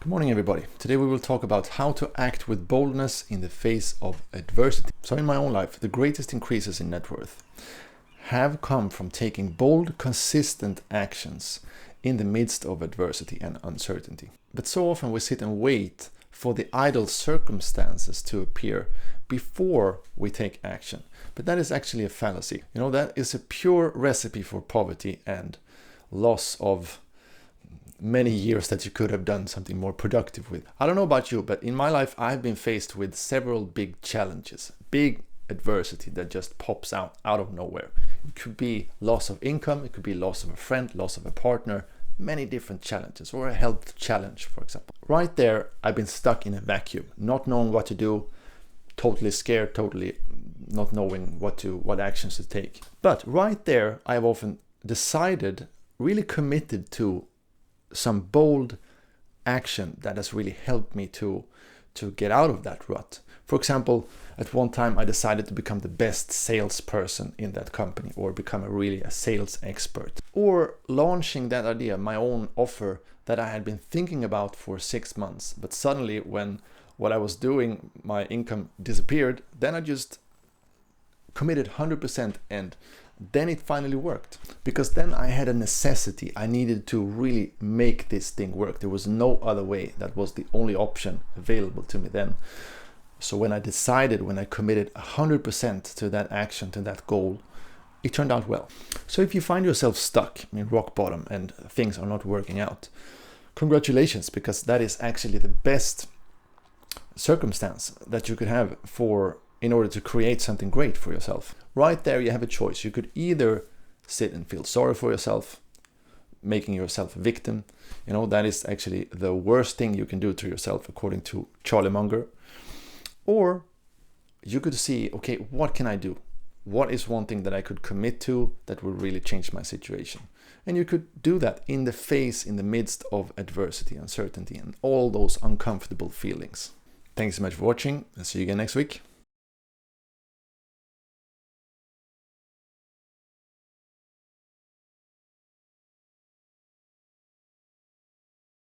Good morning, everybody. Today we will talk about how to act with boldness in the face of adversity. So in my own life, the greatest increases in net worth have come from taking bold, consistent actions in the midst of adversity and uncertainty. But so often we sit and wait for the ideal circumstances to appear before we take action. But that is actually a fallacy. That is a pure recipe for poverty and loss of many years that you could have done something more productive with. I don't know about you, but in my life, I've been faced with several big challenges, big adversity that just pops out of nowhere. It could be loss of income, it could be loss of a friend, loss of a partner, many different challenges, or a health challenge, for example. Right there, I've been stuck in a vacuum, not knowing what to do, totally scared, totally not knowing what actions to take. But right there, I've often decided, really committed to some bold action that has really helped me to get out of that rut. For example, at one time I decided to become the best salesperson in that company, or become a sales expert, or launching that idea, my own offer that I had been thinking about for 6 months. But suddenly, when what I was doing, my income disappeared, then I just committed 100%, and then it finally worked, because then I had a necessity. I needed to really make this thing work. There was no other way. That was the only option available to me then. So when I committed 100% to that action, to that goal, it turned out well. So if you find yourself stuck in rock bottom and things are not working out, congratulations, because that is actually the best circumstance that you could have in order to create something great for yourself. Right there, you have a choice. You could either sit and feel sorry for yourself, making yourself a victim. That is actually the worst thing you can do to yourself, according to Charlie Munger. Or you could see, okay, what can I do? What is one thing that I could commit to that will really change my situation? And you could do that in the midst of adversity, uncertainty, and all those uncomfortable feelings. Thanks so much for watching. I'll see you again next week.